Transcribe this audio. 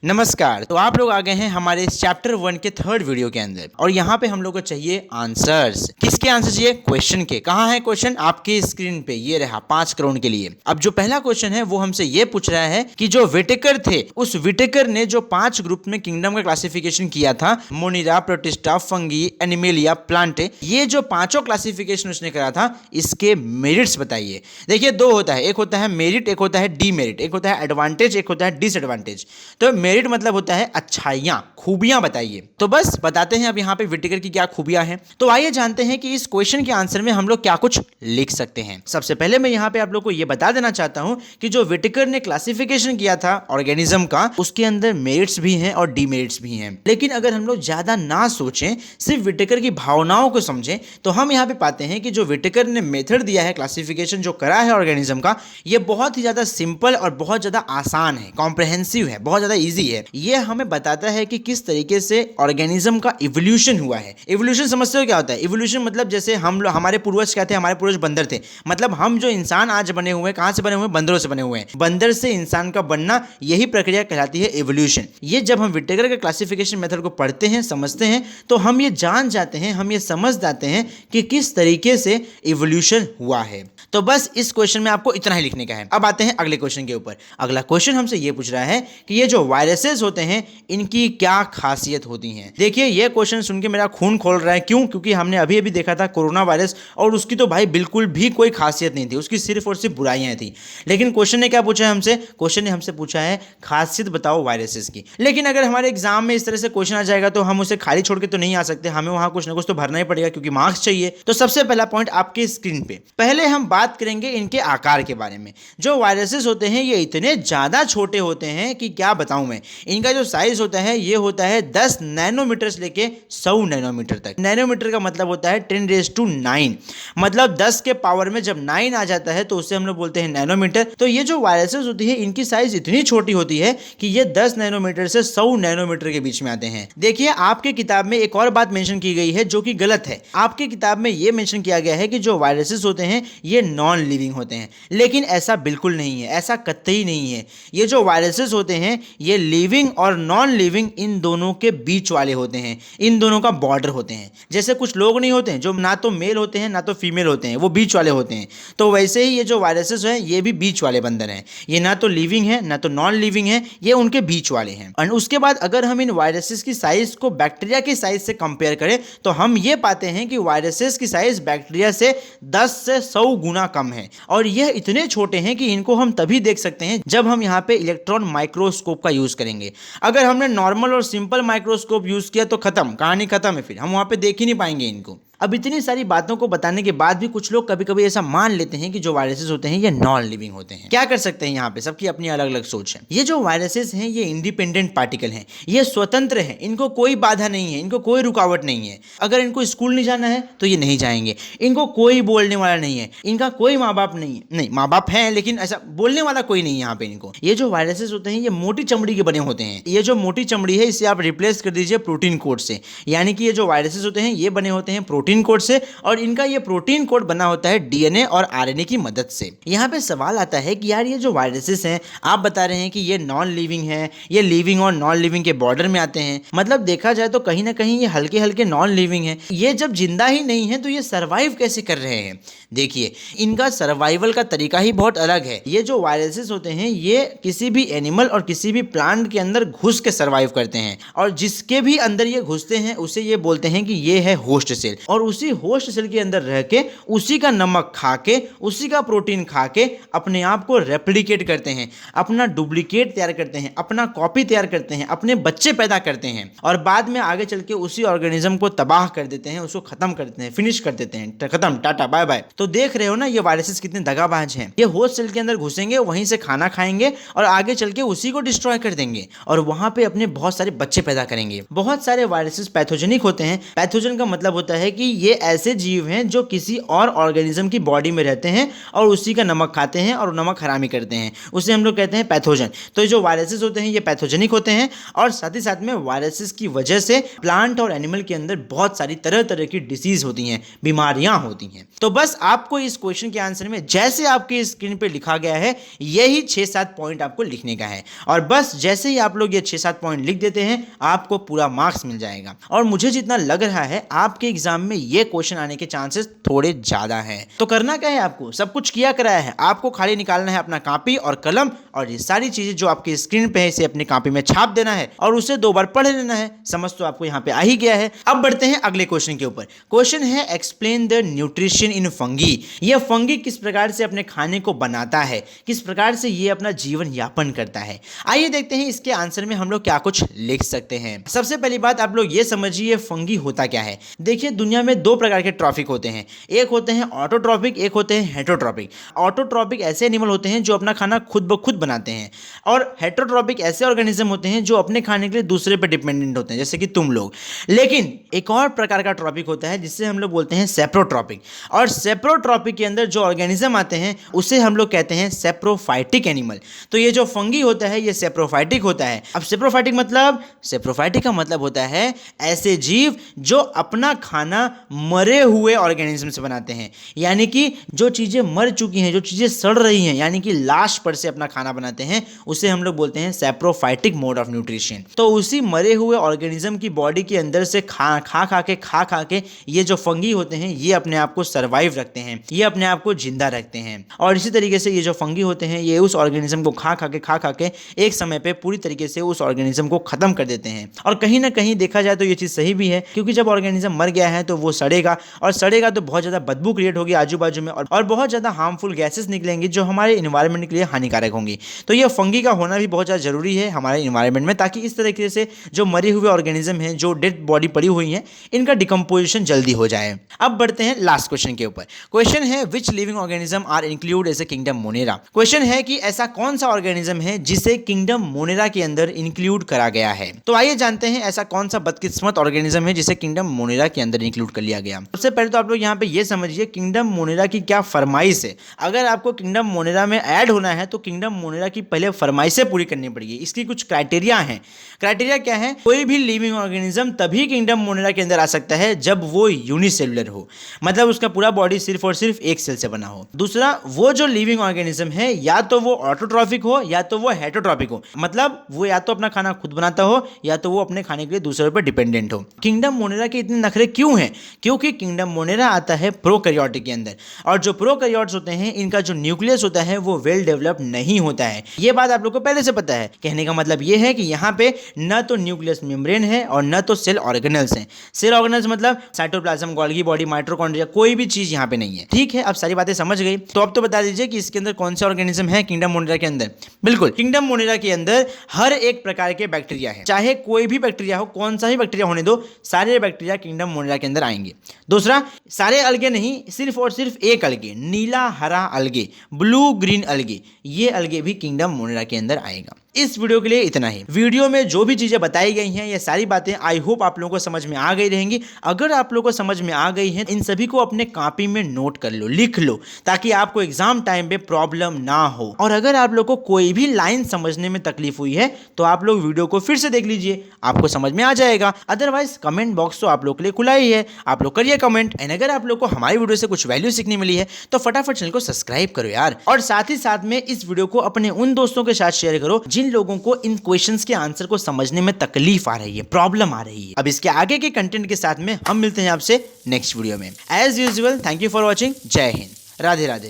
नमस्कार। तो आप लोग आ गए हैं हमारे इस चैप्टर 1 के थर्ड वीडियो के अंदर और यहाँ पे हम लोग को चाहिए आंसर्स। किसके आंसर चाहिए? क्वेश्चन के। कहाँ है क्वेश्चन? आपकी स्क्रीन पे ये रहा 5 करोड़ के लिए। अब जो पहला क्वेश्चन है वो हमसे ये पूछ रहा है कि जो विटेकर थे उस विटेकर ने जो 5 ग्रुप में किंगडम का क्लासिफिकेशन किया था, मोनिरा, प्रोटिस्टा, फंगी, एनिमेलिया, प्लांटे, ये जो पांचों क्लासिफिकेशन उसने करा था, इसके मेरिट्स बताइए। देखिए दो होता है, एक होता है मेरिट, एक होता है डीमेरिट, एक होता है एडवांटेज, एक होता है डिसएडवांटेज। तो मेरिट मतलब होता है अच्छाइयां, खूबियां बताइए। तो बस बताते हैं अब यहाँ पे विटेकर की क्या खूबियां हैं। तो आइए जानते हैं कि इस क्वेश्चन के आंसर में हम लोग क्या कुछ लिख सकते हैं। सबसे पहले मैं यहाँ पे आप लोग को यह बता देना चाहता हूं कि जो विटेकर ने क्लासिफिकेशन किया था ऑर्गेनिज्म का, उसके अंदर मेरिट्स भी हैं और डीमेरिट्स भी हैं। लेकिन अगर हम लोग ज्यादा ना सोचें, सिर्फ विटेकर की भावनाओं को समझें, तो हम यहाँ पे पाते हैं कि जो विटेकर ने मेथड दिया है क्लासिफिकेशन जो करा है ऑर्गेनिज्म का, ये बहुत ही ज्यादा सिंपल और बहुत ज्यादा आसान है, कॉम्प्रहेंसिव है, बहुत ज्यादा इजी है। ये हमें बताता है कि किस तरीके से ऑर्गेनिज्म का इवोल्यूशन हुआ है। इवोल्यूशन समझते हो क्या होता है? इवोल्यूशन मतलब जैसे हम लोग, हमारे पूर्वज क्या थे? हमारे पूर्वज बंदर थे। मतलब हम जो इंसान आज बने हुए हैं, कहां से बने हुए हैं? बंदरों से बने हुए हैं। बंदर से इंसान का बनना, यही प्रक्रिया कहलाती है इवोल्यूशन। ये जब हम विटेकर के क्लासिफिकेशन मेथड को पढ़ते हैं, समझते हैं, तो हम ये जान जाते हैं, हम ये समझ जाते हैं कि किस तरीके से इवोल्यूशन हुआ है। तो बस इस क्वेश्चन में आपको इतना ही लिखने का है। अब आते हैं अगले क्वेश्चन के ऊपर। अगला क्वेश्चन हमसे ये पूछ रहा है कि ये जो वायरसेस होते हैं, इनकी क्या खासियत होती है। देखिए ये क्वेश्चन सुन के मेरा खून खोल रहा है। क्यों? क्योंकि हमने अभी अभी देखा था कोरोना वायरस, और उसकी तो भाई बिल्कुल भी कोई खासियत नहीं थी, उसकी सिर्फ और सिर्फ बुराइयां थी। लेकिन क्वेश्चन ने क्या पूछा है हमसे? क्वेश्चन ने हमसे पूछा है खासियत बताओ वायरसेस की। लेकिन अगर हमारे एग्जाम में इस तरह से क्वेश्चन आ जाएगा तो हम उसे खाली छोड़ के तो नहीं आ सकते, हमें वहां कुछ ना कुछ तो भरना ही पड़ेगा, क्योंकि मार्क्स चाहिए। तो सबसे पहला पॉइंट आपके स्क्रीन पे, पहले हम बात करेंगे इनके आकार के बारे में। जो वायरसेस होते हैं ये इतने ज्यादा छोटे होते हैं कि क्या बताऊं मैं। इनका जो साइज होता है ये होता है 10 नैनोमीटर से लेके 100 नैनोमीटर तक। नैनोमीटर का मतलब होता है 10⁹, मतलब 10 के पावर में जब 9 आ जाता है तो उसे हम लोग बोलते हैं नैनोमीटर। तो ये जो वायरसेस होती है इनकी साइज इतनी छोटी होती है कि ये 10 नैनोमीटर से 100 नैनोमीटर के बीच में आते हैं। देखिए आपके किताब में एक और बात मेंशन की गई है जो कि गलत है। आपके किताब में ये मेंशन किया गया है कि जो वायरसेस होते हैं ये नॉन लिविंग होते हैं, लेकिन ऐसा बिल्कुल नहीं है, ऐसा कतई नहीं है। ये जो वायरसेस होते हैं ये लिविंग और नॉन लिविंग इन दोनों के बीच वाले होते हैं, इन दोनों का बॉर्डर होते हैं। जैसे कुछ लोग नहीं होते हैं जो ना तो मेल होते हैं ना तो फीमेल होते हैं, वो बीच वाले होते हैं। तो वैसे ही ये जो वायरसेस हैं ये भी बीच वाले बंदर हैं। ये ना तो लिविंग है ना तो नॉन लिविंग है, ये उनके बीच वाले हैं। और उसके बाद अगर हम इन वायरसेस की साइज को बैक्टीरिया की साइज से कंपेयर करें तो हम ये पाते हैं कि वायरसेस की साइज बैक्टीरिया से 10 से 100 गुना कम है। और यह इतने छोटे हैं कि इनको हम तभी देख सकते हैं जब हम यहाँ पे इलेक्ट्रॉन माइक्रोस्कोप का यूज करेंगे। अगर हमने नॉर्मल और सिंपल माइक्रोस्कोप यूज किया तो खत्म, कहानी खत्म है, फिर हम वहां पे देख ही नहीं पाएंगे इनको। अब इतनी सारी बातों को बताने के बाद भी कुछ लोग कभी कभी ऐसा मान लेते हैं कि जो वायरसेस होते हैं ये नॉन लिविंग होते हैं। क्या कर सकते हैं, यहाँ पे सबकी अपनी अलग अलग सोच है। ये जो वायरसेस हैं ये इंडिपेंडेंट पार्टिकल हैं, ये स्वतंत्र हैं, इनको कोई बाधा नहीं है, इनको कोई रुकावट नहीं है। अगर इनको स्कूल नहीं जाना है तो ये नहीं जाएंगे, इनको कोई बोलने वाला नहीं है, इनका कोई माँ बाप नहीं है, नहीं माँ बाप हैं लेकिन ऐसा बोलने वाला कोई नहीं है यहाँ पे इनको। ये जो वायरसेस होते हैं ये मोटी चमड़ी के बने होते हैं। ये जो मोटी चमड़ी है इसे आप रिप्लेस कर दीजिए प्रोटीन कोड से, यानी कि ये जो वायरसेस होते हैं ये बने होते हैं प्रोटीन कोड से, और इनका ये प्रोटीन कोड बना होता है डीएनए और आरएनए की मदद से। यहाँ पे सवाल आता है कि यार ये जो वायरसेस हैं आप बता रहे हैं कि ये नॉन लिविंग है, ये लिविंग और नॉन लिविंग के बॉर्डर में आते हैं, मतलब देखा जाए तो कहीं ना कहीं ये हल्के हल्के नॉन लिविंग है। ये जब जिंदा ही नहीं है तो ये सर्वाइव कैसे कर रहे हैं? देखिए इनका सर्वाइवल का तरीका ही बहुत अलग है। ये जो वायरसेस होते हैं ये किसी भी एनिमल और किसी भी प्लांट के अंदर घुस के सर्वाइव करते हैं, और जिसके भी अंदर ये घुसते हैं उसे ये बोलते हैं कि ये है होस्ट सेल, और उसी होस्ट सेल के अंदर रह के उसी का नमक खा के उसी का प्रोटीन खा के अपने आप को रेप्लिकेट करते हैं, अपना डुप्लीकेट तैयार करते हैं, अपना कॉपी तैयार करते हैं, अपने बच्चे पैदा करते हैं, और बाद में आगे चल के उसी ऑर्गेनिज्म को तबाह कर देते हैं, उसको खत्म कर देते हैं, फिनिश कर देते हैं, खत्म, टाटा बाय बाय। तो देख रहे हो ना ये वायरसेस कितने दगाबाज हैं। ये होस्ट सेल के अंदर घुसेंगे, वहीं से खाना खाएंगे और आगे चल के उसी को डिस्ट्रॉय कर देंगे, और वहां पे अपने बहुत सारे बच्चे पैदा करेंगे। बहुत सारे वायरसेस पैथोजेनिक होते हैं। पैथोजन का मतलब होता है कि ये ऐसे जीव हैं जो किसी और ऑर्गेनिज्म की बॉडी में रहते हैं और उसी का नमक खाते हैं और नमक हरामी करते हैं, उसे हम लोग कहते हैं पैथोजन। तो ये जो वायरसेस होते हैं ये पैथोजेनिक होते हैं और साथ ही साथ में वायरसेस की वजह से प्लांट और एनिमल के अंदर बहुत सारी तरह तरह की डिसीज होती हैं, बीमारियां होती हैं। तो बस आपको इस क्वेश्चन के आंसर में जैसे आपकी स्क्रीन पे लिखा गया है यही 6-7 पॉइंट आपको लिखने का है और बस जैसे ही आप लोग ये 6-7 पॉइंट लिख देते हैं आपको पूरा मार्क्स मिल जाएगा। और मुझे जितना लग रहा है आपके एग्जाम में ये क्वेश्चन आने के चांसेस थोड़े ज्यादा हैं। तो करना क्या है, आपको सब कुछ किया कराया है, आपको खाली निकालना है अपना कॉपी और कलम और ये सारी चीजें जो आपकी स्क्रीन पे है इसे अपनी कॉपी में छाप देना है और उसे 2 बार पढ़ लेना है। समझ तो आपको यहाँ पे आ ही गया है। अब बढ़ते हैं अगले क्वेश्चन के ऊपर। क्वेश्चन है explain the nutrition in fungi. यह फंगी किस प्रकार से अपने खाने को बनाता है, किस प्रकार से ये अपना जीवन यापन करता है। आइए देखते हैं इसके आंसर में हम लोग क्या कुछ लिख सकते हैं। सबसे पहली बात आप लोग ये समझिए फंगी होता क्या है। देखिए दुनिया में 2 प्रकार के ट्रॉफिक होते हैं, एक होते हैं ऑटोट्रॉपिक, एक होते हैं हेटरोट्रॉपिक। ऑटोट्रॉपिक ऐसे एनिमल होते हैं जो अपना खाना खुद ब खुद बनाते हैं और हेटरोट्रॉपिक ऐसे ऑर्गेनिज्म होते हैं जो अपने खाने के लिए दूसरे पर डिपेंडेंट होते हैं, जैसे कि तुम लोग। लेकिन एक और प्रकार का ट्रॉपिक होता है जिससे हम लोग बोलते हैं सेप्रोट्रॉपिक और सेप्रोट्रॉपिक के अंदर जो ऑर्गेनिज्म आते हैं उसे हम लोग कहते हैं सेप्रोफाइटिक एनिमल। तो ये जो फंगी होता है ये सेप्रोफाइटिक होता है। अब सेप्रोफाइटिक का मतलब होता है ऐसे जीव जो अपना खाना मरे हुए ऑर्गेनिज्म से बनाते हैं, यानी कि जो चीजें मर चुकी हैं, जो चीजें सड़ रही हैं, यानी कि लाश पर से अपना खाना बनाते हैं, उसे हम लोग बोलते हैं सेप्रोफाइटिक मोड ऑफ न्यूट्रिशन। तो उसी मरे हुए ऑर्गेनिज्म की बॉडी के अंदर से खा खा के ये जो फंगी होते हैं ये अपने आप को सर्वाइव रखते हैं, ये अपने आप को जिंदा रखते हैं। और इसी तरीके से ये जो फंगी होते हैं ये उस ऑर्गेनिज्म को खा खा के एक समय पे पूरी तरीके से उस ऑर्गेनिज्म को खत्म कर देते हैं। और कहीं ना कहीं देखा जाए तो ये चीज सही भी है, क्योंकि जब ऑर्गेनिज्म मर गया है तो वो सड़ेगा और सड़ेगा तो बहुत ज्यादा बदबू क्रिएट होगी आजू बाजू में और बहुत ज्यादा हार्मफुल गैसेस निकलेंगी जो हमारे इन्वायरमेंट के लिए हानिकारक होंगी। तो ये फंगी का होना भी बहुत ज्यादा जरूरी है हमारे इन्वायरमेंट में, ताकि इस तरीके से जो मरे हुए ऑर्गेनिज्म हैं, जो डेड बॉडी पड़ी हुई है, इनका डिकम्पोजिशन जल्दी हो जाए। अब बढ़ते हैं लास्ट क्वेश्चन के ऊपर। क्वेश्चन है which living organism are include as a kingdom Monera. Question है कि ऐसा कौन सा ऑर्गेनिज्म है जिसे किंगडम मोनेरा के अंदर इंक्लूड करा गया है। तो आइए जानते हैं ऐसा कौन सा बदकिस्मत ऑर्गेनिज्म है जिसे किंगडम मोनेरा के अंदर इंक्लूड कर लिया गया। सबसे पहले तो आप लोग यहाँ पे ये समझिए किंगडम मोनेरा की क्या फरमाइश है। अगर आपको किंगडम मोनेरा में ऐड होना है तो किंगडम मोनेरा की पहले फरमाइशें पूरी करनी पड़ेगी। इसकी कुछ क्राइटेरिया हैं। क्राइटेरिया क्या है? कोई भी लिविंग ऑर्गेनिज्म तभी किंगडम मोनेरा के अंदर आ सकता है जब वो यूनिसेलुलर हो, मतलब उसका पूरा बॉडी सिर्फ और सिर्फ एक सेल से बना हो। दूसरा, वो जो लिविंग ऑर्गेनिज्म है या तो वो ऑटोट्रॉफिक हो या तो वो हेटरोट्रॉफिक हो, मतलब वो या तो अपना खाना खुद बनाता हो या तो वो अपने खाने के लिए दूसरों पर डिपेंडेंट हो। किंगडम मोनेरा के इतने नखरे क्यों हैं? क्योंकि किंगडम मोनेरा आता है प्रोकैरियोटिक के अंदर और जो प्रोकैरियोट्स होते हैं इनका जो न्यूक्लियस होता है वो वेल डेवलप नहीं होता है। ये बात आप लोग को पहले से पता है। कहने का मतलब ये है कि यहाँ पे न तो न्यूक्लियस मेम्ब्रेन है और न तो सेल ऑर्गेनल्स हैं। सेल ऑर्गेनल्स मतलब साइटोप्लाज्म, गोल्गी बॉडी, माइटोकॉन्ड्रिया, कोई भी चीज यहाँ पे नहीं है। ठीक है, अब सारी बातें समझ गई। तो अब तो बता दीजिए कि इसके अंदर कौन से ऑर्गेनिज्म है किंगडम मोनेरा के अंदर। बिल्कुल, किंगडम मोनेरा के अंदर हर एक प्रकार के बैक्टीरिया है, चाहे कोई भी बैक्टीरिया हो, कौन सा ही बैक्टीरिया होने दो, सारे बैक्टीरिया किंगडम मोनेरा के अंदर आएंगे। दूसरा, सारे अलगे नहीं, सिर्फ और सिर्फ एक अलगे, नीला हरा अलगे, ब्लू ग्रीन अलगे, ये अलगे भी किंगडम मोनेरा के अंदर आएगा। इस वीडियो के लिए इतना ही। वीडियो में जो भी चीजें बताई गई हैं ये सारी बातें आई होप आप लोगों को समझ में आ गई रहेंगी। अगर आप लोगों को समझ में आ गई हैं इन सभी को अपने कॉपी में नोट कर लो, लिख लो, ताकि आपको एग्जाम टाइम पे प्रॉब्लम ना हो। और अगर आप लोग को कोई भी लाइन समझने में तकलीफ हुई है तो आप लोग वीडियो को फिर से देख लीजिए, आपको समझ में आ जाएगा। अदरवाइज कमेंट बॉक्स तो आप लोग के लिए खुला ही है, आप लोग करिए कमेंट। एंड अगर आप लोग को हमारी वीडियो से कुछ वैल्यू सीखने मिली है तो फटाफट चैनल को सब्सक्राइब करो यार। और साथ ही साथ में इस वीडियो को अपने उन दोस्तों के साथ शेयर करो जिन लोगों को इन क्वेश्चंस के आंसर को समझने में तकलीफ आ रही है, प्रॉब्लम आ रही है। अब इसके आगे के कंटेंट के साथ में हम मिलते हैं आपसे नेक्स्ट वीडियो में। As usual, thank you for watching. जय हिंद, राधे राधे।